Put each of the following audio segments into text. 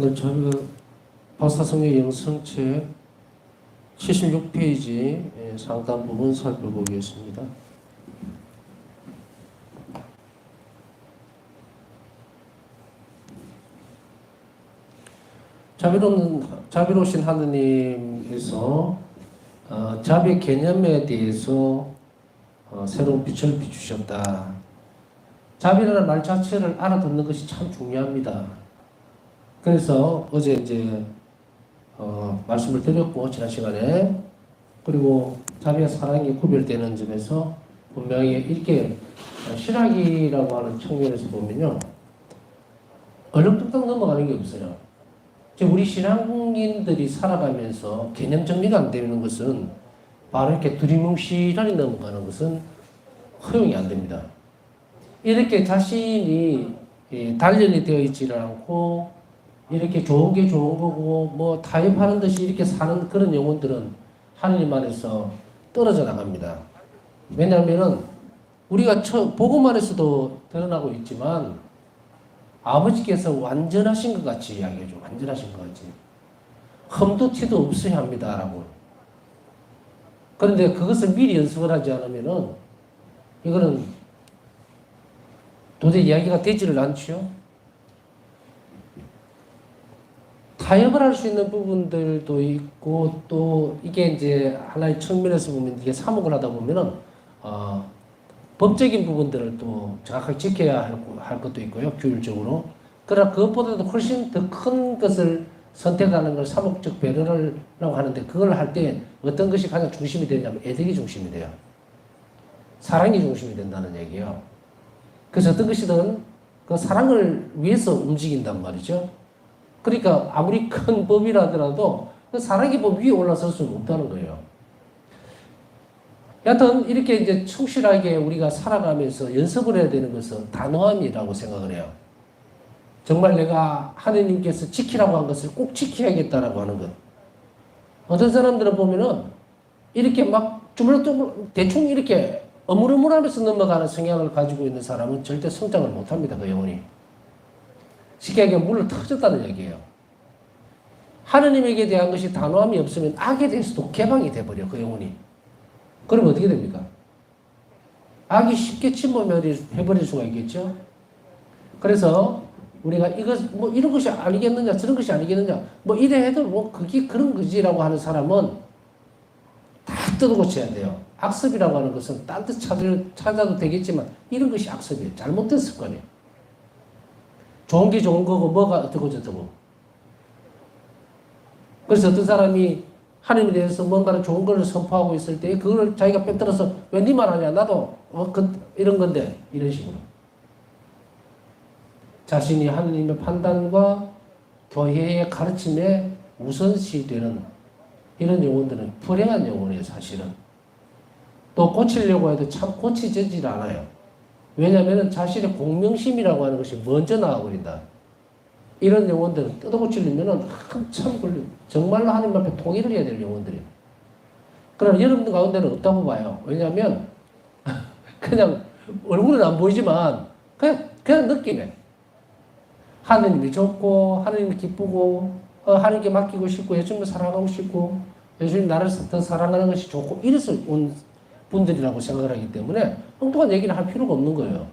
오늘 저희가 박사성의 영성책 76페이지 상단 부분 살펴보겠습니다. 자비로우신 하느님께서 자비 개념에 대해서 새로운 빛을 비추셨다. 자비라는 말 자체를 알아듣는 것이 참 중요합니다. 그래서 어제 이제 말씀을 드렸고 지난 시간에, 그리고 자비와 사랑이 구별되는 점에서 분명히 이렇게 신학이라고 하는 측면에서 보면요, 얼렁뚱땅 넘어가는 게 없어요. 우리 신앙인들이 살아가면서 개념 정리가 안 되는 것은 바로 이렇게 두리뭉실하게 넘어가는 것은 허용이 안 됩니다. 이렇게 자신이 단련이 되어 있지를 않고 이렇게 좋은 게 좋은 거고 뭐 타협하는 듯이 이렇게 사는 그런 영혼들은 하느님 안에서 떨어져 나갑니다. 왜냐하면 우리가 복음 안에서도 드러나고 있지만 아버지께서 완전하신 것 같이 이야기해줘. 완전하신 것 같이. 흠도 티도 없어야 합니다. 라고. 그런데 그것을 미리 연습을 하지 않으면은 이거는 도저히 이야기가 되지를 않죠. 타협을 할 수 있는 부분들도 있고, 또 이게 이제 하나의 측면에서 보면 이게 사목을 하다 보면은 법적인 부분들을 또 정확하게 지켜야 할 것도 있고요, 규율적으로. 그러나 그것보다도 훨씬 더 큰 것을 선택하는 걸 사목적 배려라고 하는데, 그걸 할 때 어떤 것이 가장 중심이 되냐면 애덕이 중심이 돼요. 사랑이 중심이 된다는 얘기예요. 그래서 어떤 것이든 그 사랑을 위해서 움직인단 말이죠. 그러니까 아무리 큰 법이라 하더라도 그 사랑의 법 위에 올라설 수는 없다는 거예요. 여하튼 이렇게 이제 충실하게 우리가 살아가면서 연습을 해야 되는 것은 단호함이라고 생각을 해요. 정말 내가 하느님께서 지키라고 한 것을 꼭 지켜야겠다라고 하는 것. 어떤 사람들은 보면은 이렇게 막 주물럭주물럭 대충 이렇게 어물어물하면서 넘어가는 성향을 가지고 있는 사람은 절대 성장을 못합니다. 그 영혼이. 쉽게 얘기하면 물을 터졌다는 얘기예요. 하느님에게 대한 것이 단호함이 없으면 악에 대해서도 개방이 돼버려, 그 영혼이. 그러면 어떻게 됩니까? 악이 쉽게 침범해버릴 수가 있겠죠? 그래서 우리가 뭐 이런 것이 아니겠느냐, 저런 것이 아니겠느냐, 뭐 이래 해도 뭐 그게 그런 거지라고 하는 사람은 다 뜯어고쳐야 돼요. 악습이라고 하는 것은 딴 데 찾아도 되겠지만 이런 것이 악습이에요. 잘못된 습관이에요. 좋은 게 좋은 거고 뭐가 어떻고 저쩌고. 그래서 어떤 사람이 하나님에 대해서 뭔가를 좋은 걸 선포하고 있을 때 그걸 자기가 빼들어서 왜 니 말 하냐, 나도 이런 건데, 이런 식으로. 자신이 하나님의 판단과 교회의 가르침에 우선시되는 이런 영혼들은 불행한 영혼이에요, 사실은. 또 고치려고 해도 참 고치지질 않아요. 왜냐하면 자신의 공명심이라고 하는 것이 먼저 나와버린다. 이런 영혼들은 뜯어고치려면 한참 걸려. 정말로 하나님 앞에 통일을 해야 될 영혼들이에요. 그러나 여러분들 가운데는 없다고 봐요. 왜냐하면 그냥 얼굴은 안 보이지만 그냥 느낌에 하느님이 좋고 하느님이 기쁘고 하느님께 맡기고 싶고 예수님을 사랑하고 싶고 예수님 나를 더 사랑하는 것이 좋고 이래서 온 분들이라고 생각을 하기 때문에 엉뚱한 얘기를 할 필요가 없는 거예요.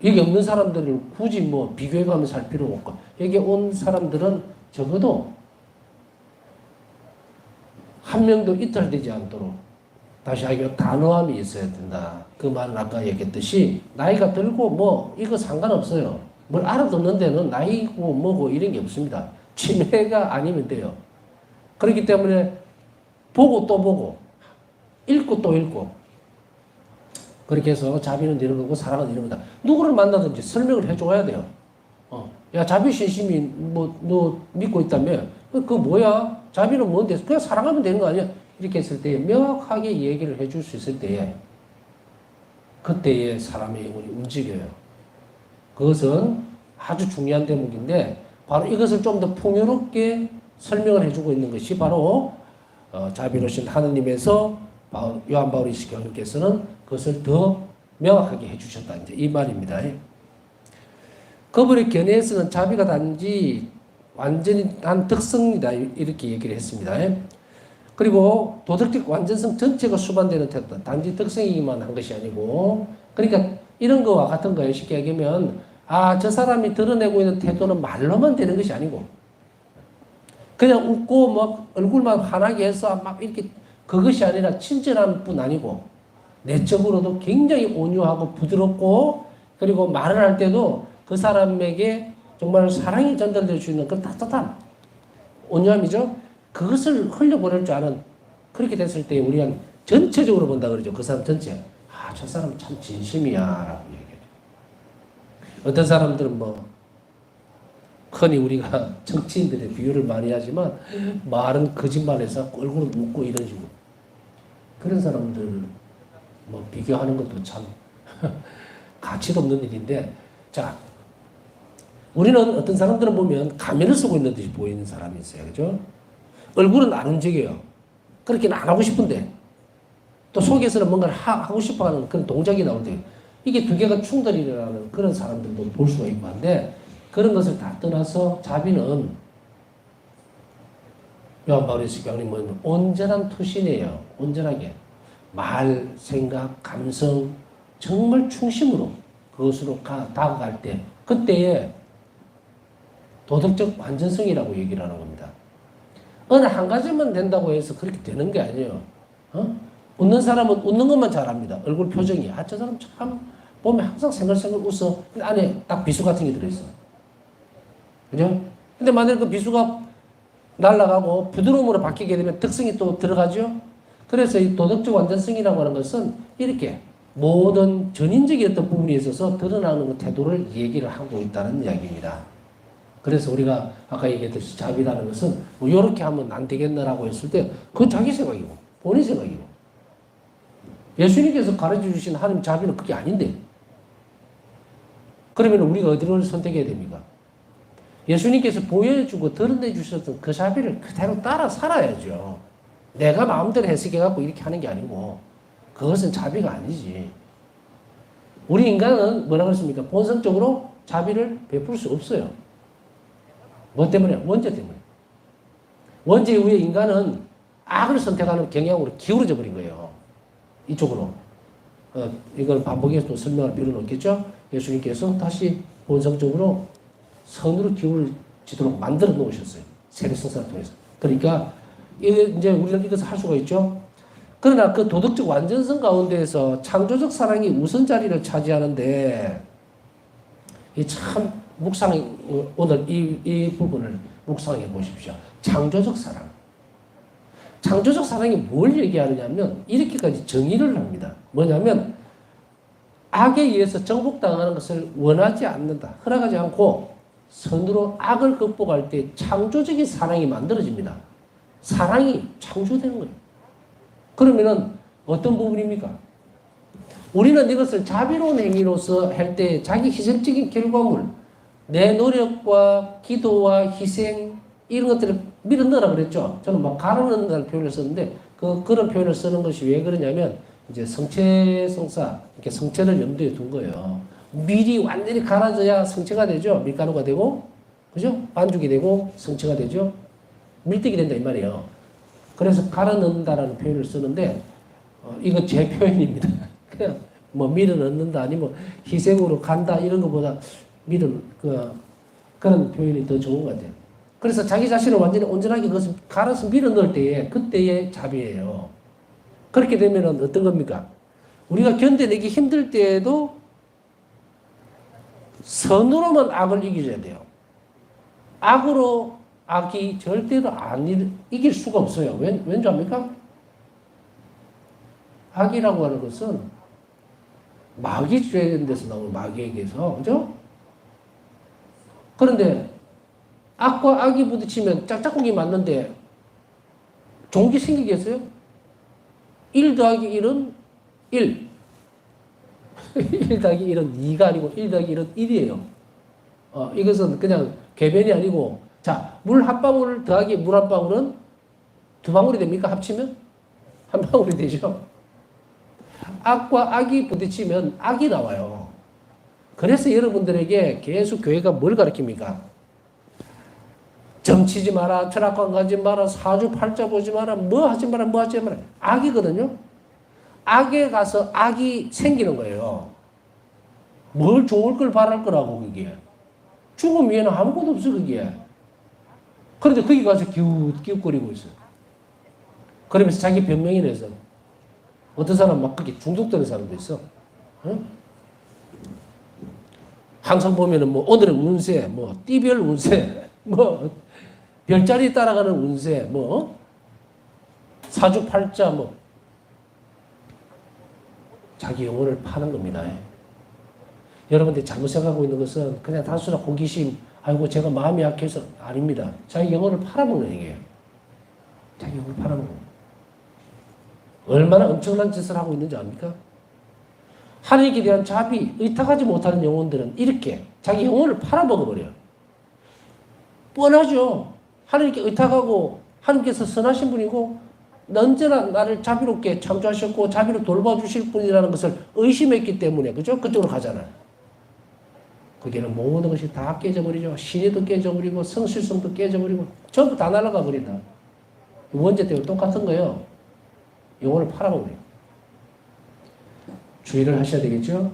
여기 없는 사람들을 굳이 뭐 비교해가면서 할 필요가 없고, 여기 온 사람들은 적어도 한 명도 이탈되지 않도록 다시 하기로 단호함이 있어야 된다. 그 말은 아까 얘기했듯이 나이가 들고 뭐 이거 상관없어요. 뭘 알아듣는 데는 나이고 뭐고 이런 게 없습니다. 치매가 아니면 돼요. 그렇기 때문에 보고 또 보고 읽고 또 읽고 그렇게 해서 자비는 이런 거고 사랑은 이런 거다. 누구를 만나든지 설명을 해줘야 돼요. 야, 자비 신심이 뭐 너 믿고 있다며? 그거 뭐야? 자비는 뭔데? 그냥 사랑하면 되는 거 아니야? 이렇게 했을 때 명확하게 얘기를 해줄 수 있을 때에 그때에 사람의 영혼이 움직여요. 그것은 아주 중요한 대목인데 바로 이것을 좀 더 풍요롭게 설명을 해주고 있는 것이 바로 자비로우신 하느님에서 요한 바오리스 교수님께서는 그것을 더 명확하게 해주셨다. 이제 이 말입니다. 그분의 견해에서는 자비가 단지 완전히 한 덕성이다 이렇게 얘기를 했습니다. 그리고 도덕적 완전성 전체가 수반되는 태도, 단지 덕성이기만 한 것이 아니고, 그러니까 이런 거와 같은 거예요. 쉽게 얘기하면 저 사람이 드러내고 있는 태도는 말로만 되는 것이 아니고 그냥 웃고 막 얼굴만 환하게 해서 막 이렇게 그것이 아니라 친절한 뿐 아니고 내적으로도 굉장히 온유하고 부드럽고, 그리고 말을 할 때도 그 사람에게 정말 사랑이 전달될 수 있는 그 따뜻한 온유함이죠. 그것을 흘려보낼 줄 아는, 그렇게 됐을 때 우리가 전체적으로 본다 그러죠. 그 사람 전체. 저 사람 참 진심이야 라고 얘기해요. 어떤 사람들은 흔히 우리가 정치인들의 비유를 많이 하지만 말은 거짓말해서 얼굴은 웃고 이런 식으로. 그런 사람들 비교하는 것도 참 가치도 없는 일인데, 자, 우리는 어떤 사람들은 보면 가면을 쓰고 있는 듯이 보이는 사람이 있어요. 그죠? 얼굴은 안 움직여요. 그렇게는 안 하고 싶은데, 또 속에서는 뭔가를 하고 싶어 하는 그런 동작이 나올 때, 이게 두 개가 충돌이라는 그런 사람들도 볼 수가 있고 한데, 그런 것을 다 떠나서 자비는 요한 바오리스 교황님은 온전한 투신이에요. 온전하게. 말, 생각, 감성, 정말 중심으로 그것으로 다가갈 때, 그때에 도덕적 완전성이라고 얘기를 하는 겁니다. 어느 한 가지만 된다고 해서 그렇게 되는 게 아니에요. 웃는 사람은 웃는 것만 잘합니다. 얼굴 표정이. 저 사람 참 보면 항상 생글생글 웃어. 근데 안에 딱 비수 같은 게 들어있어. 그죠? 근데 만약에 그 비수가 날아가고 부드러움으로 바뀌게 되면 특성이 또 들어가죠? 그래서 이 도덕적 완전성이라고 하는 것은 이렇게 모든 전인적인 어떤 부분에 있어서 드러나는 태도를 얘기를 하고 있다는 이야기입니다. 그래서 우리가 아까 얘기했듯이 자비라는 것은 이렇게 하면 안 되겠나라고 했을 때 그건 자기 생각이고 본인 생각이고, 예수님께서 가르쳐 주신 하나님 자비는 그게 아닌데, 그러면 우리가 어디를 선택해야 됩니까? 예수님께서 보여주고 드러내 주셨던 그 자비를 그대로 따라 살아야죠. 내가 마음대로 해석해갖고 이렇게 하는 게 아니고, 그것은 자비가 아니지. 우리 인간은 뭐라 그랬습니까? 본성적으로 자비를 베풀 수 없어요. 뭐 때문에? 원죄 때문에. 원죄 이후에 인간은 악을 선택하는 경향으로 기울어져 버린 거예요. 이쪽으로. 이걸 반복해서 또 설명할 필요는 없겠죠? 예수님께서 다시 본성적으로 선으로 기울어지도록 만들어 놓으셨어요. 세례성사를 통해서. 그러니까 이제 우리는 이것을 할 수가 있죠. 그러나 그 도덕적 완전성 가운데에서 창조적 사랑이 우선 자리를 차지하는데, 이 참 오늘 이 부분을 묵상해 보십시오. 창조적 사랑. 창조적 사랑이 뭘 얘기하느냐면 이렇게까지 정의를 합니다. 뭐냐면 악에 의해서 정복당하는 것을 원하지 않는다. 허락하지 않고 선으로 악을 극복할 때 창조적인 사랑이 만들어집니다. 사랑이 창조되는 거예요. 그러면은 어떤 부분입니까? 우리는 이것을 자비로운 행위로서 할 때 자기 희생적인 결과물, 내 노력과 기도와 희생, 이런 것들을 밀어 넣으라 그랬죠. 저는 막 가로 넣는다는 표현을 썼는데, 그런 표현을 쓰는 것이 왜 그러냐면, 이제 성체성사, 이렇게 성체를 염두에 둔 거예요. 밀이 완전히 갈아져야 성체가 되죠. 밀가루가 되고, 그죠? 반죽이 되고, 성체가 되죠. 밀떡이 된다, 이 말이에요. 그래서 갈아 넣는다라는 표현을 쓰는데, 이거 제 표현입니다. 그냥 밀어 넣는다, 아니면 희생으로 간다, 이런 것보다 그런 표현이 더 좋은 것 같아요. 그래서 자기 자신을 완전히 온전하게 그것을 갈아서 밀어 넣을 때에, 그때의 자비예요. 그렇게 되면 어떤 겁니까? 우리가 견뎌내기 힘들 때에도 선으로만 악을 이겨야 돼요. 악이 절대로 이길 수가 없어요. 왠지 압니까? 악이라고 하는 것은 마귀 죄인 데서 나오는 마귀에게서, 그죠? 그런데 악과 악이 부딪히면 짝짝꿍이 맞는데 종기 생기겠어요? 1 더하기 1은 1. 1 더하기 1은 2가 아니고 1 더하기 1은 1이에요. 이것은 그냥 궤변이 아니고, 자, 물 한 방울 더하기 물 한 방울은 2방울이 됩니까? 합치면? 한 방울이 되죠? 악과 악이 부딪히면 악이 나와요. 그래서 여러분들에게 계속 교회가 뭘 가르칩니까? 점치지 마라, 철학관 가지 마라, 사주팔자 보지 마라, 뭐 하지 마라, 뭐 하지 마라. 악이거든요. 악에 가서 악이 생기는 거예요. 뭘 좋을 걸 바랄 거라고, 그게. 죽음 위에는 아무것도 없어, 그게. 그런데 거기 가서 기웃기웃거리고 있어요. 그러면서 자기 변명이 내서. 어떤 사람 막 그게 중독되는 사람도 있어. 응? 항상 보면은 뭐 오늘의 운세, 뭐 띠별 운세, 뭐 별자리 따라가는 운세, 뭐 사주팔자, 뭐 자기 영혼을 파는 겁니다. 여러분들 잘못 생각하고 있는 것은 그냥 단순한 호기심, 아이고 제가 마음이 약해서 아닙니다. 자기 영혼을 팔아먹는 얘기예요. 자기 영혼을 팔아먹는 거예요. 얼마나 엄청난 짓을 하고 있는지 압니까? 하나님께 대한 자비, 의탁하지 못하는 영혼들은 이렇게 자기 영혼을 팔아먹어버려요. 뻔하죠. 하나님께 의탁하고 하나님께서 선하신 분이고 언제나 나를 자비롭게 창조하셨고 자비로 돌봐주실 분이라는 것을 의심했기 때문에 그죠? 그쪽으로 가잖아요. 거기는 모든 것이 다 깨져버리죠. 신의도 깨져버리고 성실성도 깨져버리고 전부 다 날아가 버린다. 원죄 때문에 똑같은 거예요. 영혼을 팔아먹어요. 주의를 하셔야 되겠죠?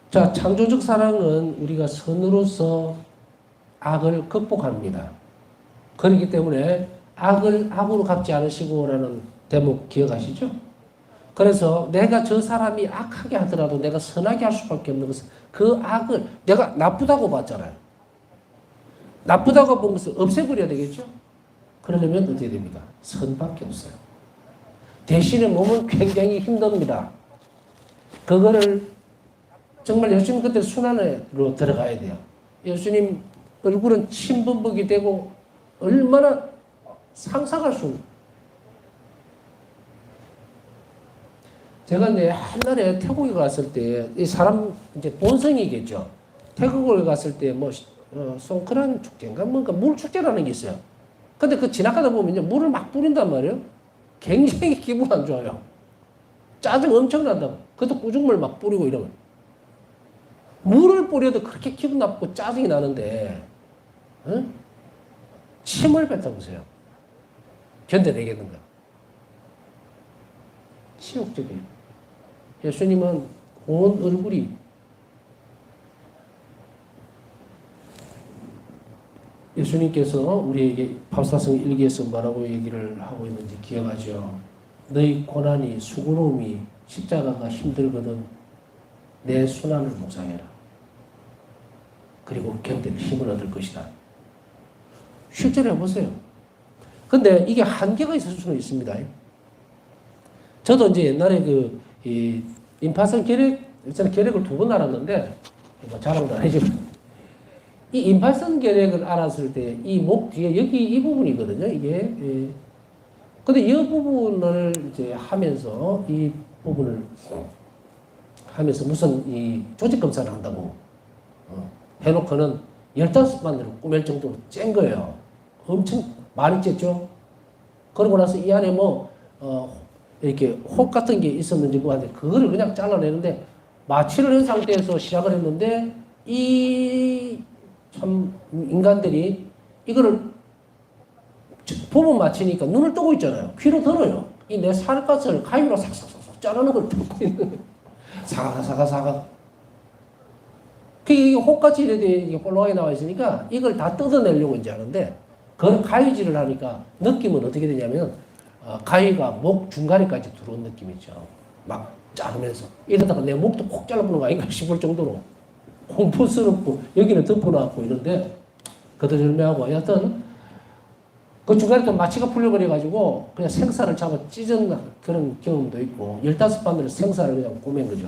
자, 창조적 사랑은 우리가 선으로서 악을 극복합니다. 그렇기 때문에 악을 악으로 갚지 않으시고라는 대목 기억하시죠? 그래서 내가 저 사람이 악하게 하더라도 내가 선하게 할 수밖에 없는 것은 그 악을 내가 나쁘다고 봤잖아요. 나쁘다고 본 것을 없애버려야 되겠죠? 그러려면 어떻게 됩니까? 선밖에 없어요. 대신에 몸은 굉장히 힘듭니다. 그거를 정말 예수님 그때 순환으로 들어가야 돼요. 예수님 얼굴은 침범벅이 되고 얼마나 상상할 수 없는. 제가 이제 옛날에 태국에 갔을 때 이 사람 이제 본성이겠죠. 태국을 갔을 때 뭐 송크란 축제인가 뭔가 물 축제라는 게 있어요. 근데 그 지나가다 보면 물을 막 뿌린단 말이에요. 굉장히 기분 안 좋아요. 짜증 엄청 난다고. 그것도 꾸중물 막 뿌리고 이러면. 물을 뿌려도 그렇게 기분 나쁘고 짜증이 나는데, 응? 침을 뱉어보세요. 견뎌내겠는가? 치욕적이에요. 예수님은 온 얼굴이 예수님께서 우리에게 바울사성 1기에서 뭐라고 얘기를 하고 있는지 기억하죠. 너희 고난이 수고로움이 십자가가 힘들거든 내 순환을 묵상해라. 그리고 견딜 힘을 얻을 것이다. 실제로 해보세요. 근데 이게 한계가 있을 수는 있습니다. 저도 이제 옛날에 임파선 계획을 2번 알았는데, 뭐 자랑도 안 해주면. 이 임파선 계획을 알았을 때, 이 목 뒤에, 여기 이 부분이거든요, 이게. 근데 이 부분을 이제 하면서, 이 부분을 하면서 무슨 이 조직검사를 한다고 해놓고는 15번을 꾸밀 정도로 짠 거예요. 엄청 많이 쨌죠? 그러고 나서 이 안에 이렇게 혹 같은 게 있었는지 그거를 그냥 잘라내는데 마취를 한 상태에서 시작을 했는데 참 인간들이 이거를 부분 마취니까 눈을 뜨고 있잖아요. 귀로 들어요. 이 내 살갗을 가위로 삭삭삭 자르는 걸 듣고 있는 거예요. 사가. 그게 혹같이 이렇게 볼록하게 나와 있으니까 이걸 다 뜯어내려고 이제 하는데 그걸 가위질을 하니까 느낌은 어떻게 되냐면 가위가 목 중간에까지 들어온 느낌이죠. 막 자르면서 이러다가 내 목도 콕 잘라보는 거 아닌가 싶을 정도로 공포스럽고 여기는 덮어놨고 이런데 거들절매하고 여하튼 그 중간에 또 마취가 풀려버려가지고 그냥 생사를 잡아 찢은 그런 경험도 있고 15바늘을 생사를 그냥 꼬맨 거죠.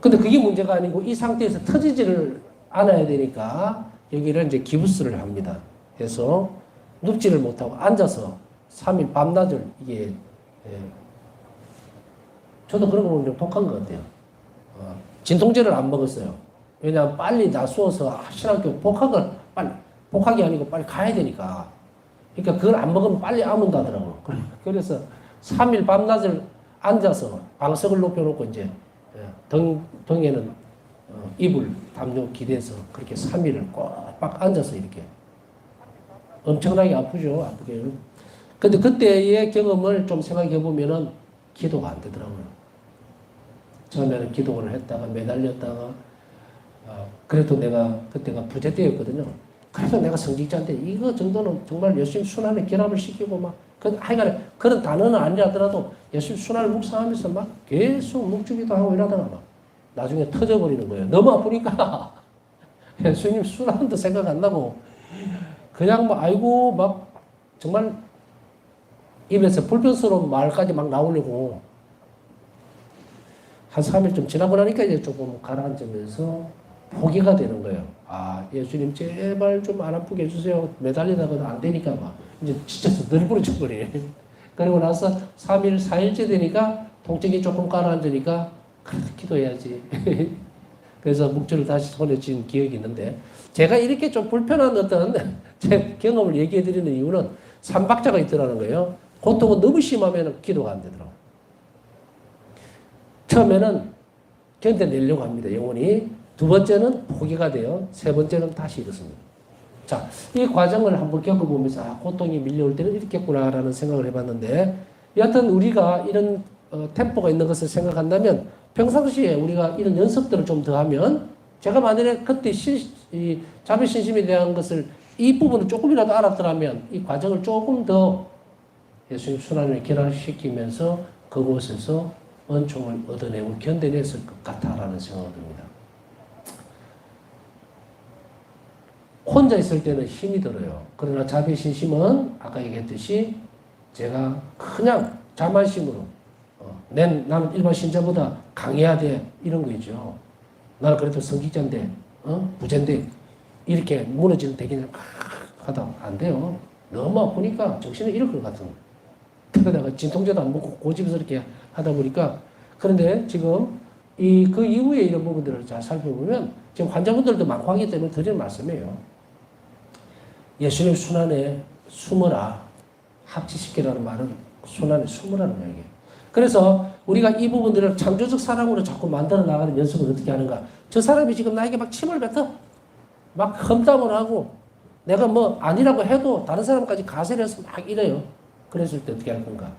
근데 그게 문제가 아니고 이 상태에서 터지지를 않아야 되니까 여기를 이제 기부스를 합니다. 그래서 눕지를 못하고 앉아서 3일 밤낮을 이게 저도 그런 거 보면 좀 독한 것 같아요. 진통제를 안 먹었어요. 왜냐하면 빨리 다 쏘아서 신학교 복학이 아니고 빨리 가야 되니까 그러니까 그걸 안 먹으면 빨리 아문다더라고. 그래서 3일 밤낮을 앉아서 방석을 높여놓고 이제 등에는 이불 담요 기대서 그렇게 3일을 꽉 앉아서 이렇게 엄청나게 아프죠. 아프게. 근데 그때의 경험을 좀 생각해 보면은 기도가 안 되더라고요. 처음에는 기도를 했다가 매달렸다가 그래도 내가 그때가 부재 때였거든요. 그래서 내가 성직자인데 이거 정도는 정말 열심히 순환에 결합을 시키고 막 하여간에 그런 단어는 아니라더라도 열심히 순환을 묵상하면서 막 계속 묵주기도 하고 이러다가 막 나중에 터져버리는 거예요. 너무 아프니까 예수님 순환도 생각 안 나고 그냥 뭐 아이고 막 정말 입에서 불편스러운 말까지 막 나오려고 한 3일 좀 지나고 나니까 이제 조금 가라앉으면서 포기가 되는 거예요. 아, 예수님 제발 좀 안 아프게 해주세요. 매달리다가도 안 되니까 막 이제 지쳐서 널브러져 버려요. 그리고 나서 3일, 4일째 되니까 통증이 조금 가라앉으니까 그래도 기도해야지. 그래서 묵주를 다시 손에 쥔 기억이 있는데 제가 이렇게 좀 불편한 어떤 제 경험을 얘기해 드리는 이유는 삼박자가 있더라는 거예요. 고통은 너무 심하면 기도가 안 되더라고요. 처음에는 견뎌내려고 합니다. 영혼이. 두 번째는 포기가 돼요. 세 번째는 다시 일어섭니다. 자, 이 과정을 한번 겪어보면서 고통이 밀려올 때는 이렇겠구나라는 생각을 해봤는데 여하튼 우리가 이런 템포가 있는 것을 생각한다면 평상시에 우리가 이런 연습들을 좀 더 하면 제가 만약에 그때 이 자비신심에 대한 것을 이 부분을 조금이라도 알았더라면 이 과정을 조금 더 예수님 순환을 결합시키면서 그곳에서 은총을 얻어내고 견뎌냈을 것 같다라는 생각이 듭니다. 혼자 있을 때는 힘이 들어요. 그러나 자비신심은 아까 얘기했듯이 제가 그냥 자만심으로 나는 일반 신자보다 강해야 돼 이런 거 있죠. 나는 그래도 성직자인데 부자인데 이렇게 무너지는 대기를 하다 안 돼요. 너무 아프니까 정신을 잃을 것 같은 거예요. 그러다가 진통제도 안 먹고 고집해서 이렇게 하다 보니까 그런데 지금 그 이후에 이런 부분들을 잘 살펴보면 지금 환자분들도 많고 하기 때문에 드리는 말씀이에요. 예수님 순환에 숨어라. 합치시키라는 말은 순환에 숨으라는 거예요. 그래서 우리가 이 부분들을 창조적 사랑으로 자꾸 만들어 나가는 연습을 어떻게 하는가. 저 사람이 지금 나에게 막 침을 뱉어. 막 험담을 하고 내가 뭐 아니라고 해도 다른 사람까지 가세를 해서 막 이래요. 그랬을 때 어떻게 할 건가.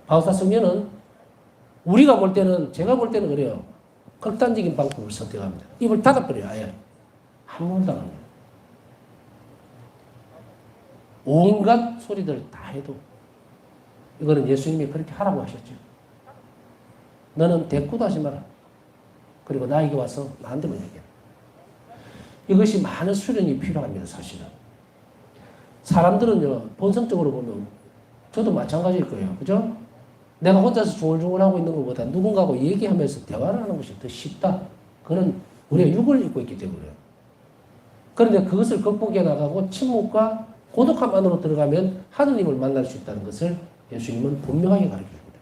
바우사 성녀는 우리가 볼 때는 제가 볼 때는 그래요. 극단적인 방법을 선택합니다. 입을 닫아버려요. 아예. 한문도 안 합니다. 온갖 소리들 다 해도 이거는 예수님이 그렇게 하라고 하셨죠. 너는 대꾸도 하지 마라. 그리고 나에게 와서 나한테만 얘기해. 이것이 많은 수련이 필요합니다. 사실은. 사람들은요. 본성적으로 보면 저도 마찬가지일 거예요. 그죠? 내가 혼자서 중얼중얼하고 있는 것보다 누군가하고 얘기하면서 대화를 하는 것이 더 쉽다. 그런 우리가 육을 입고 있기 때문에요. 그런데 그것을 극복해 나가고 침묵과 고독함 안으로 들어가면 하느님을 만날 수 있다는 것을 예수님은 분명하게 가르쳐줍니다.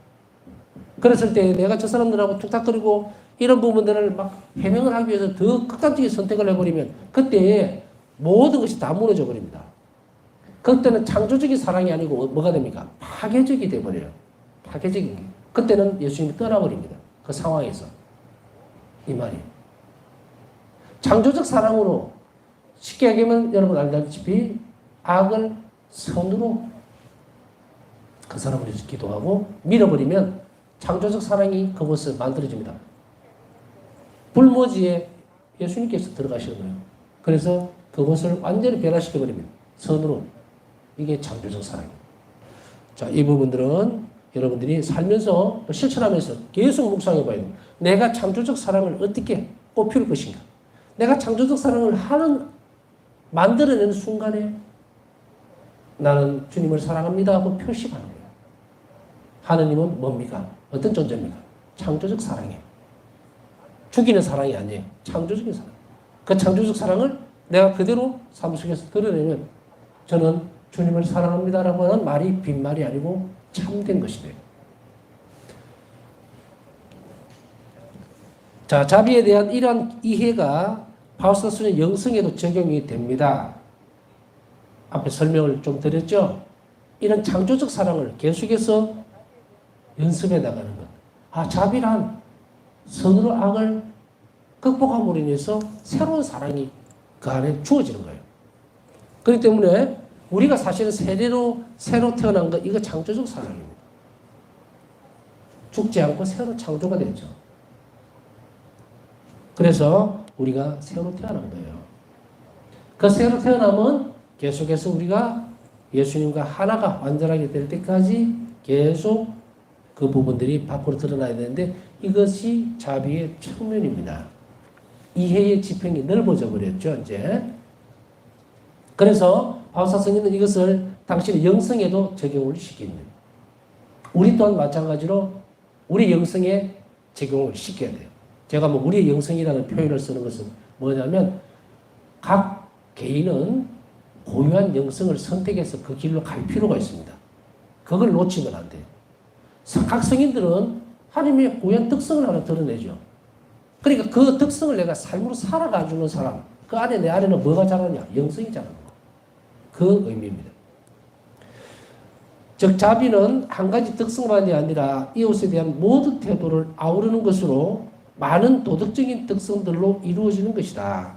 그랬을 때 내가 저 사람들하고 툭탁거리고 이런 부분들을 막 해명을 하기 위해서 더 극단적인 선택을 해버리면 그때 모든 것이 다 무너져 버립니다. 그때는 창조적인 사랑이 아니고 뭐가 됩니까? 파괴적이 돼버려요. 파괴적인 게. 그때는 예수님이 떠나버립니다. 그 상황에서. 이 말이에요. 창조적 사랑으로 쉽게 얘기하면 여러분 알다시피 악을 선으로 그 사람을 위해서 기도하고 밀어버리면 창조적 사랑이 그곳을 만들어집니다. 불모지에 예수님께서 들어가시는 거예요. 그래서 그곳을 완전히 변화시켜버립니다. 선으로. 이게 창조적 사랑입니다. 자, 이 부분들은 여러분들이 살면서 실천하면서 계속 묵상해 봐야 됩니다. 내가 창조적 사랑을 어떻게 꽃피울 것인가. 내가 창조적 사랑을 만들어내는 순간에 나는 주님을 사랑합니다 하고 표시하는 거예요. 하느님은 뭡니까? 어떤 존재입니까? 창조적 사랑이에요. 죽이는 사랑이 아니에요. 창조적인 사랑. 그 창조적 사랑을 내가 그대로 삶 속에서 드러내면 저는 주님을 사랑합니다라고 하는 말이 빈말이 아니고 참된 것이 돼요. 자, 자비에 대한 이러한 이해가 파우스타스의 영성에도 적용이 됩니다. 앞에 설명을 좀 드렸죠. 이런 창조적 사랑을 계속해서 연습해 나가는 것. 아, 자비란 선으로 악을 극복함으로 인해서 새로운 사랑이 그 안에 주어지는 거예요. 그렇기 때문에 우리가 사실은 새로 태어난 것, 이거 창조적 사랑입니다. 죽지 않고 새로 창조가 됐죠. 그래서 우리가 새로 태어난 거예요. 그 새로 태어남은 계속해서 우리가 예수님과 하나가 완전하게 될 때까지 계속 그 부분들이 밖으로 드러나야 되는데 이것이 자비의 측면입니다. 이해의 지평이 넓어져 버렸죠, 이제. 그래서 바울사성님은 이것을 당신의 영성에도 적용을 시키는 거예요. 우리 또한 마찬가지로 우리 영성에 적용을 시켜야 돼요. 제가 뭐 우리의 영성이라는 표현을 쓰는 것은 뭐냐면 각 개인은 고유한 영성을 선택해서 그 길로 갈 필요가 있습니다. 그걸 놓치면 안 돼요. 각 성인들은 하나님의 고유한 특성을 하나 드러내죠. 그러니까 그 특성을 내가 삶으로 살아가주는 사람, 그 안에 내 안에는 뭐가 자라냐? 영성이 자라는 거. 그 의미입니다. 즉 자비는 한 가지 특성만이 아니라 이웃에 대한 모든 태도를 아우르는 것으로 많은 도덕적인 특성들로 이루어지는 것이다.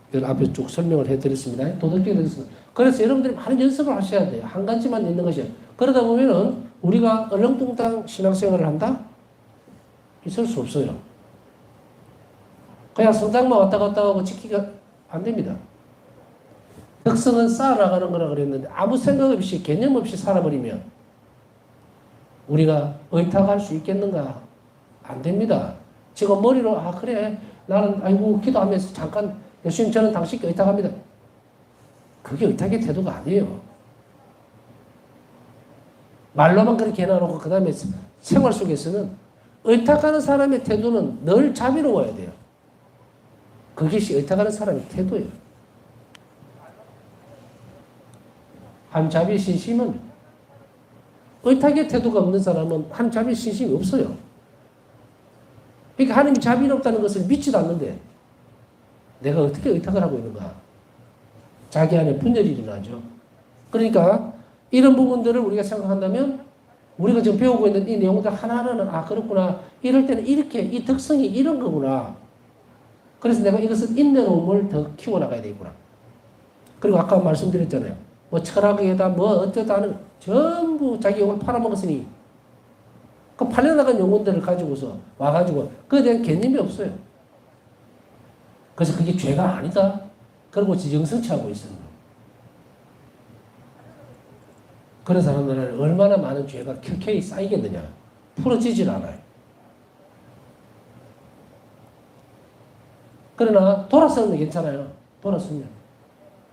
이걸 앞에 쭉 설명을 해드렸습니다. 도덕적인 특성. 그래서 여러분들이 많은 연습을 하셔야 돼요. 한 가지만 있는 것이 그러다 보면은 우리가 얼렁뚱땅 신앙생활을 한다? 있을 수 없어요. 그냥 성당만 왔다 갔다 하고 지키기가 안 됩니다. 덕성은 쌓아나가는 거라 그랬는데 아무 생각 없이 개념 없이 살아버리면 우리가 의탁할 수 있겠는가? 안 됩니다. 지금 머리로 아 그래 나는 아이고 기도하면서 잠깐 예수님 저는 당신께 의탁합니다. 그게 의탁의 태도가 아니에요. 말로만 그렇게 해놔놓고 그 다음에 생활 속에서는 의탁하는 사람의 태도는 늘 자비로워야 돼요. 그것이 의탁하는 사람의 태도예요. 한자비 신심은 의탁의 태도가 없는 사람은 한자비 신심이 없어요. 그러니까 하나님이 자비롭다는 것을 믿지도 않는데 내가 어떻게 의탁을 하고 있는가? 자기 안에 분열이 일어나죠. 그러니까 이런 부분들을 우리가 생각한다면 우리가 지금 배우고 있는 이 내용들 하나하나는 아 그렇구나. 이럴 때는 이렇게 이 특성이 이런 거구나. 그래서 내가 이것을 인내로움을 더 키워나가야 되겠구나. 그리고 아까 말씀드렸잖아요. 뭐 철학에다 뭐 어쩌다 하는 전부 자기 영혼 팔아먹었으니 그 팔려나간 영혼들을 가지고서 와가지고 그에 대한 개념이 없어요. 그래서 그게 죄가 아니다. 그러고 영성취하고 있어요. 그런 사람들은 얼마나 많은 죄가 켜켜이 쌓이겠느냐. 풀어지질 않아요. 그러나 돌아서면 괜찮아요. 돌아서면.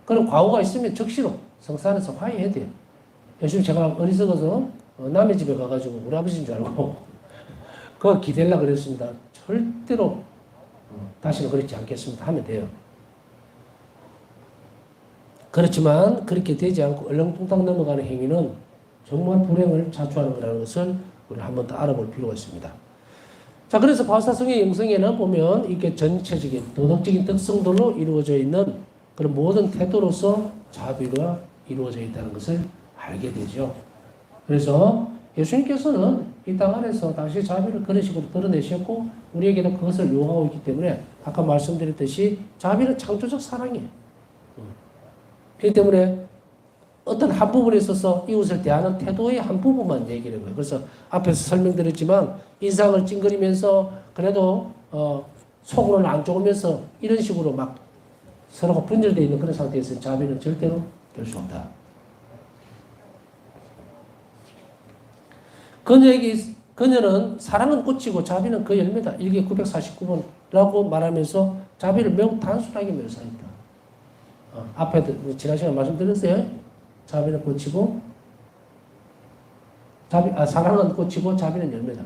그럼 과오가 있으면 적시로 성산에서 화해해야 돼요. 요즘 제가 어리석어서 남의 집에 가가지고 우리 아버지인 줄 알고 그거 기대려고 그랬습니다. 절대로 다시는 그렇지 않겠습니다. 하면 돼요. 그렇지만 그렇게 되지 않고 얼렁뚱땅 넘어가는 행위는 정말 불행을 자초하는 거라는 것을 우리 한 번 더 알아볼 필요가 있습니다. 자, 그래서 바울사성의 영성에는 보면 이게 전체적인 도덕적인 특성들로 이루어져 있는 그런 모든 태도로서 자비가 이루어져 있다는 것을 알게 되죠. 그래서 예수님께서는 이 땅 안에서 다시 자비를 그런 식으로 드러내셨고 우리에게도 그것을 요구하고 있기 때문에 아까 말씀드렸듯이 자비는 창조적 사랑이에요. 그렇기 때문에 어떤 한 부분에 있어서 이웃을 대하는 태도의 한 부분만 얘기를 해요. 그래서 앞에서 설명드렸지만 인상을 찡그리면서 그래도 속으로는 안 좋으면서 이런 식으로 막 서로가 분열되어 있는 그런 상태에서 자비는 절대로 될 수 없다. 그녀는 사랑은 꽃이고 자비는 그 열매다. 일기 949번라고 말하면서 자비를 매우 단순하게 묘사했다. 앞에 지난 시간에 말씀드렸어요. 자비는 꽃이고 사랑은 꽃이고 자비는 열매다.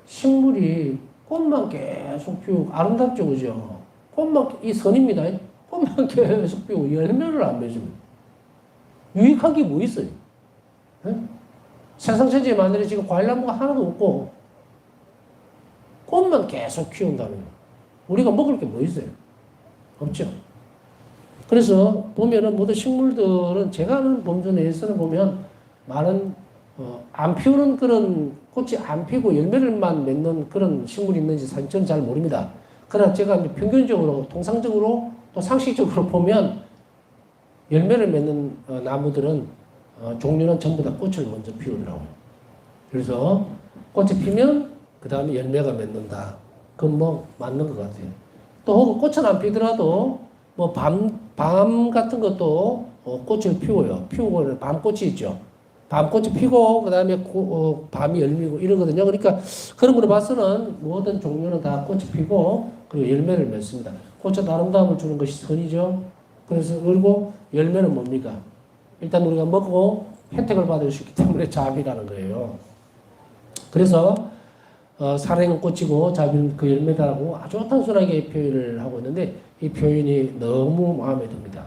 식물이 꽃만 계속 피우고 아름답죠, 그죠? 꽃만 이 선입니다. 꽃만 계속 피우고 열매를 안 맺으면 유익한 게 뭐 있어요? 네? 세상 전체에 만들어 지금 과일나무가 하나도 없고 꽃만 계속 키운다면 우리가 먹을 게 뭐 있어요? 없죠. 그래서 보면은 모든 식물들은 제가 아는 범주 내에서는 보면 많은 안 피우는 그런 꽃이 안 피고 열매를만 맺는 그런 식물이 있는지 사실 저는 잘 모릅니다. 그러나 제가 이제 평균적으로 통상적으로 또 상식적으로 보면 열매를 맺는 나무들은 종류는 전부 다 꽃을 먼저 피우더라고요. 그래서 꽃이 피면 그 다음에 열매가 맺는다. 그건 뭐 맞는 것 같아요. 또 혹은 꽃은 안 피더라도 뭐 밤 같은 것도 꽃을 피워요. 피우고 밤꽃이 있죠. 밤꽃이 피고 그 다음에 밤이 열리고 이러거든요. 그러니까 그런 거로 봐서는 모든 종류는 다 꽃이 피고 그리고 열매를 맺습니다. 꽃은 아름다움을 주는 것이 선이죠. 그래서 그리고 열매는 뭡니까? 일단 우리가 먹고 혜택을 받을 수 있기 때문에 자비라는 거예요. 그래서 사랑은 꽃이고 자비는 그 열매다라고 아주 단순하게 표현을 하고 있는데 이 표현이 너무 마음에 듭니다.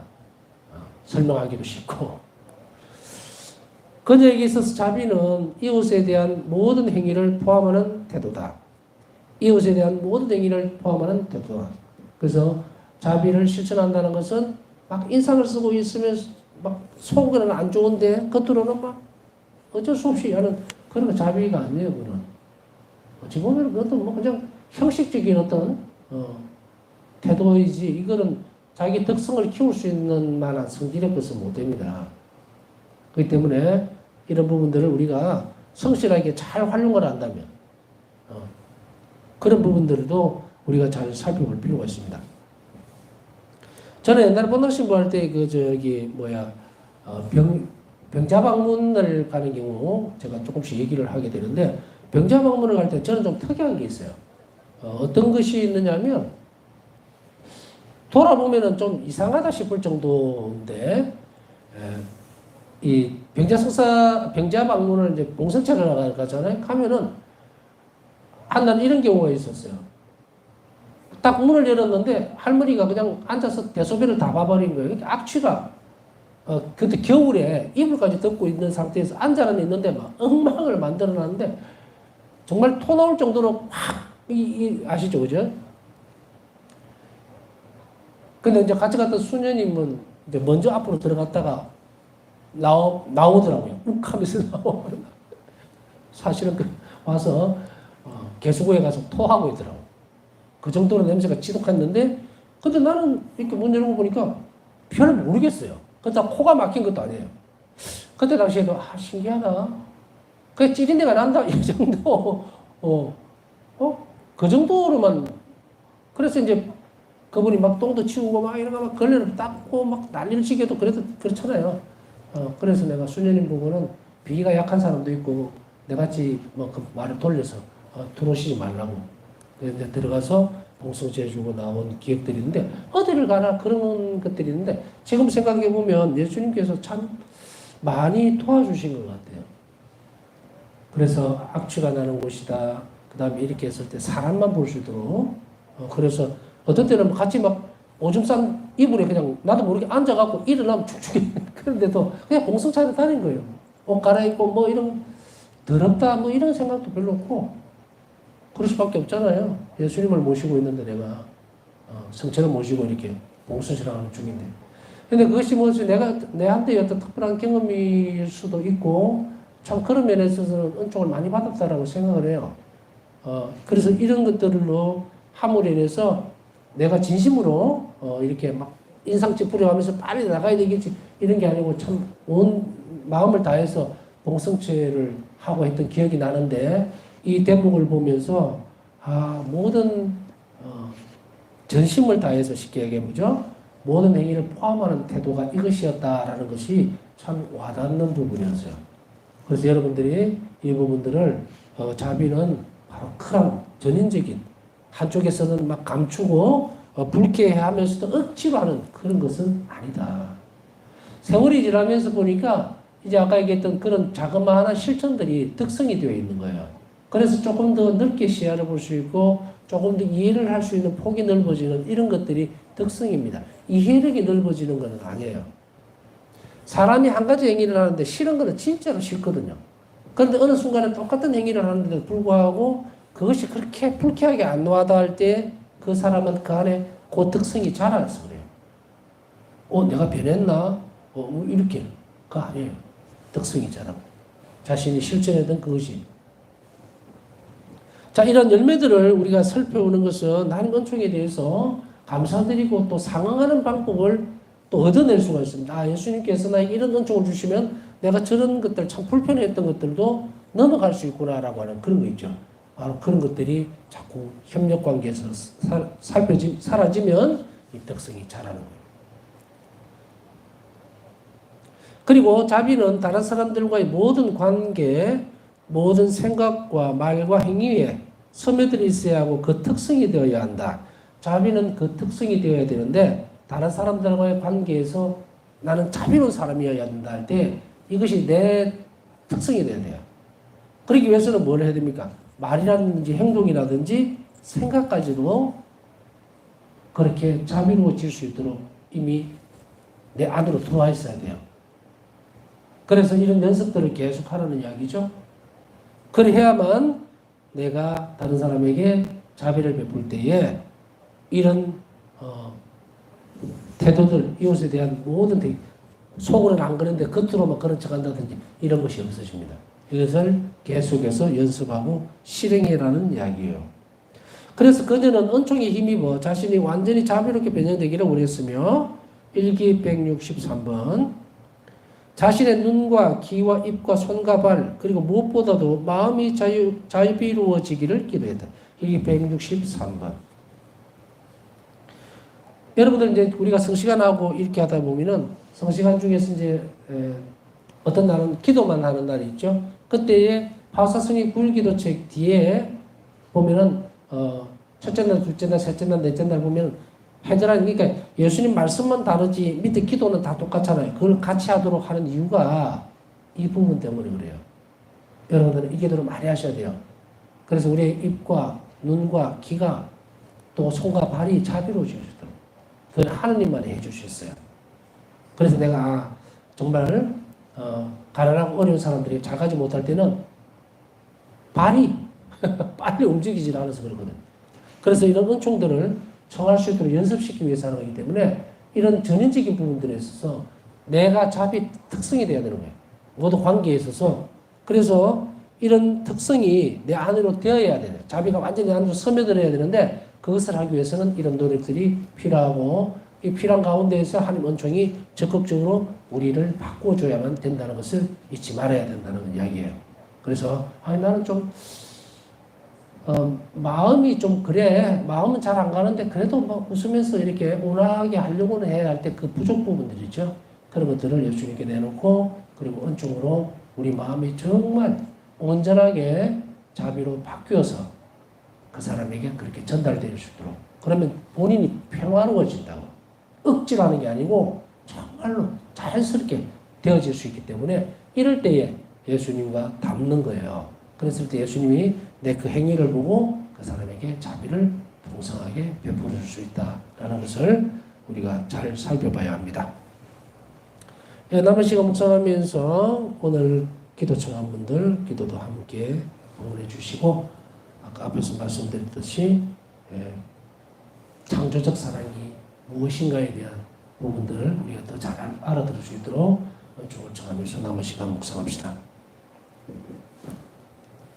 설명하기도 쉽고. 그녀에게 있어서 자비는 이웃에 대한 모든 행위를 포함하는 태도다. 이웃에 대한 모든 행위를 포함하는 태도다. 그래서 자비를 실천한다는 것은 막 인상을 쓰고 있으면 막 속으로는 안 좋은데 겉으로는 막 어쩔 수 없이 하는 그런 거 자비가 아니에요. 그건 어찌 보면 그것도 뭐 그냥 형식적인 어떤 태도이지 이거는 자기 덕성을 키울 수 있는 만한 성질의 것은 못 됩니다. 그렇기 때문에 이런 부분들을 우리가 성실하게 잘 활용을 한다면 그런 부분들도 우리가 잘 살펴볼 필요가 있습니다. 저는 옛날에 본당 신부할 때 병자 방문을 가는 경우 제가 조금씩 얘기를 하게 되는데 병자 방문을 갈 때 저는 좀 특이한 게 있어요. 어떤 것이 있느냐면 돌아보면은 좀 이상하다 싶을 정도인데 이 병자 방문을 이제 봉성차를 가잖아요. 가면은 난 이런 경우가 있었어요. 딱 문을 열었는데 할머니가 그냥 앉아서 대소변을 다 봐버린 거예요. 악취가 그때 겨울에 이불까지 덮고 있는 상태에서 앉아는 있는데 막 엉망을 만들어놨는데 정말 토 나올 정도로 확 아시죠, 그죠? 근데 이제 같이 갔던 수녀님은 이제 먼저 앞으로 들어갔다가 나오더라고요. 욱 하면서 나오더라고요. 사실은 와서 개수구에 가서 토하고 있더라고요. 그 정도로 냄새가 지독했는데 근데 나는 이렇게 문 열고 보니까 별로 모르겠어요. 그렇다고 코가 막힌 것도 아니에요. 그때 당시에도 신기하다. 그게 찌린내가 난다 이 정도 그 정도로만 그래서 이제 그분이 막 똥도 치우고 막 이런 거 막 걸레를 닦고 막 난리를 치게도 그래도 그렇잖아요. 그래서 내가 수녀님 보고는 비위가 약한 사람도 있고 내같이 뭐 그 말을 돌려서 들어오시지 말라고 이제 들어가서 봉성제 주고 나온 기억들이 있는데 어디를 가나 그런 것들이 있는데 지금 생각해 보면 예수님께서 참 많이 도와주신 것 같아요. 그래서 악취가 나는 곳이다. 그 다음에 이렇게 했을 때 사람만 볼 수 있도록 그래서 어떤 때는 같이 막 오줌 싼 이불에 그냥 나도 모르게 앉아갖고 일어나면 축축해. 그런데도 그냥 봉성차를 다닌 거예요. 옷 갈아입고 뭐 이런 더럽다 뭐 이런 생각도 별로 없고 그럴 수밖에 없잖아요. 예수님을 모시고 있는데 내가 성체를 모시고 이렇게 봉성차를 하는 중인데 근데 그것이 무엇이 내한테 어떤 특별한 경험일 수도 있고 참 그런 면에 있어서는 은총을 많이 받았다라고 생각을 해요. 그래서 이런 것들로 함으로 인해서 내가 진심으로 이렇게 막 인상 찌푸려하면서 빨리 나가야 되겠지 이런 게 아니고 참 온 마음을 다해서 봉성체를 하고 했던 기억이 나는데 이 대목을 보면서 모든 전심을 다해서 쉽게 얘기해보죠. 모든 행위를 포함하는 태도가 이것이었다라는 것이 참 와닿는 부분이었어요. 그래서 여러분들이 이 부분들을 자비는 바로 큰 전인적인 한쪽에서는 막 감추고 불쾌해하면서도 억지로 하는 그런 것은 아니다. 세월이 지나면서 보니까 이제 아까 얘기했던 그런 자그마한 실천들이 특성이 되어 있는 거예요. 그래서 조금 더 넓게 시야를 볼 수 있고 조금 더 이해를 할 수 있는 폭이 넓어지는 이런 것들이 특성입니다. 이해력이 넓어지는 것은 아니에요. 사람이 한 가지 행위를 하는데 싫은 거는 진짜로 싫거든요. 그런데 어느 순간에 똑같은 행위를 하는데도 불구하고 그것이 그렇게 불쾌하게 안 와닿을 때 그 사람은 그 안에 그 특성이 자라서 그래요. 내가 변했나? 뭐 이렇게. 그거 아니에요. 덕성이잖아. 자신이 실천했던 그것이. 자, 이런 열매들을 우리가 살펴보는 것은 하나님 은총에 대해서 감사드리고 또 상응하는 방법을 또 얻어낼 수가 있습니다. 예수님께서 나에게 이런 은총을 주시면 내가 저런 것들 참 불편했던 것들도 넘어갈 수 있구나라고 하는 그런 거 있죠. 바로 그런 것들이 자꾸 협력 관계에서 사라지면 이 덕성이 자라는 거예요. 그리고 자비는 다른 사람들과의 모든 관계, 모든 생각과 말과 행위에 스며들어 있어야 하고 그 특성이 되어야 한다. 자비는 그 특성이 되어야 되는데 다른 사람들과의 관계에서 나는 자비로운 사람이어야 된다 할 때 이것이 내 특성이 되어야 돼요. 그러기 위해서는 뭘 해야 됩니까? 말이라든지 행동이라든지 생각까지도 그렇게 자비로워질 수 있도록 이미 내 안으로 들어와 있어야 돼요. 그래서 이런 연습들을 계속 하라는 이야기죠. 그래야만 내가 다른 사람에게 자비를 베풀 때에 이런 태도들, 이웃에 대한 모든 속으로는 안 그런데 겉으로만 그런 척한다든지 이런 것이 없어집니다. 이것을 계속해서 연습하고 실행해라는 이야기예요. 그래서 그녀는 은총에 힘입어 자신이 완전히 자비롭게 변형되기를 원했으며 일기 163번 자신의 눈과 귀와 입과 손과 발 그리고 무엇보다도 마음이 자유비루어지기를 기도했다. 일기 163번 여러분들 이제 우리가 성시간하고 이렇게 하다 보면은 성시간 중에서 이제 어떤 날은 기도만 하는 날이 있죠. 그때에 파사성의 굴기도책 뒤에 보면은 첫째 날, 둘째 날, 셋째 날, 넷째 날 보면 해드라는 그러니까 예수님 말씀만 다르지 밑에 기도는 다 똑같잖아요. 그걸 같이 하도록 하는 이유가 이 부분 때문에 그래요. 여러분들은 이 기도를 많이 하셔야 돼요. 그래서 우리의 입과 눈과 귀가 또 손과 발이 자비로워지시도록 그건 하느님만이 해주셨어요. 그래서 내가 정말 가난하고 어려운 사람들이 잘 가지 못할 때는 발이 빨리 움직이질 않아서 그렇거든. 그래서 이런 은총들을 청할 수 있도록 연습시키기 위해서 하는 거기 때문에 이런 전인적인 부분들에 있어서 내가 자비 특성이 돼야 되는 거예요. 모두 관계에 있어서. 그래서 이런 특성이 내 안으로 되어야 되는 자비가 완전히 내 안으로 스며들어야 되는데 그것을 하기 위해서는 이런 노력들이 필요하고 이 필요한 가운데에서 하나님 은총이 적극적으로 우리를 바꿔줘야만 된다는 것을 잊지 말아야 된다는 이야기예요. 그래서 나는 좀 마음이 좀 그래 마음은 잘 안 가는데 그래도 막 웃으면서 이렇게 온화하게 하려고는 해야 할 때 그 부족 부분들이죠. 그런 것들을 예수님께 내놓고 그리고 은총으로 우리 마음이 정말 온전하게 자비로 바뀌어서 그 사람에게 그렇게 전달될 수 있도록 그러면 본인이 평화로워진다고 억지로 하는 게 아니고 정말로 자연스럽게 되어질 수 있기 때문에 이럴 때에 예수님과 닮는 거예요. 그랬을 때 예수님이 내 그 행위를 보고 그 사람에게 자비를 풍성하게 베풀어 줄 수 있다라는 것을 우리가 잘 살펴봐야 합니다. 남은 시간 묵상하면서 오늘 기도 청한 분들 기도도 함께 응원해 주시고 아까 앞에서 말씀드렸듯이 창조적 사랑이 무엇인가에 대한 부분들을 우리가 더 잘 알아들을 수 있도록 은총을 청하면서 남은 시간 묵상합시다.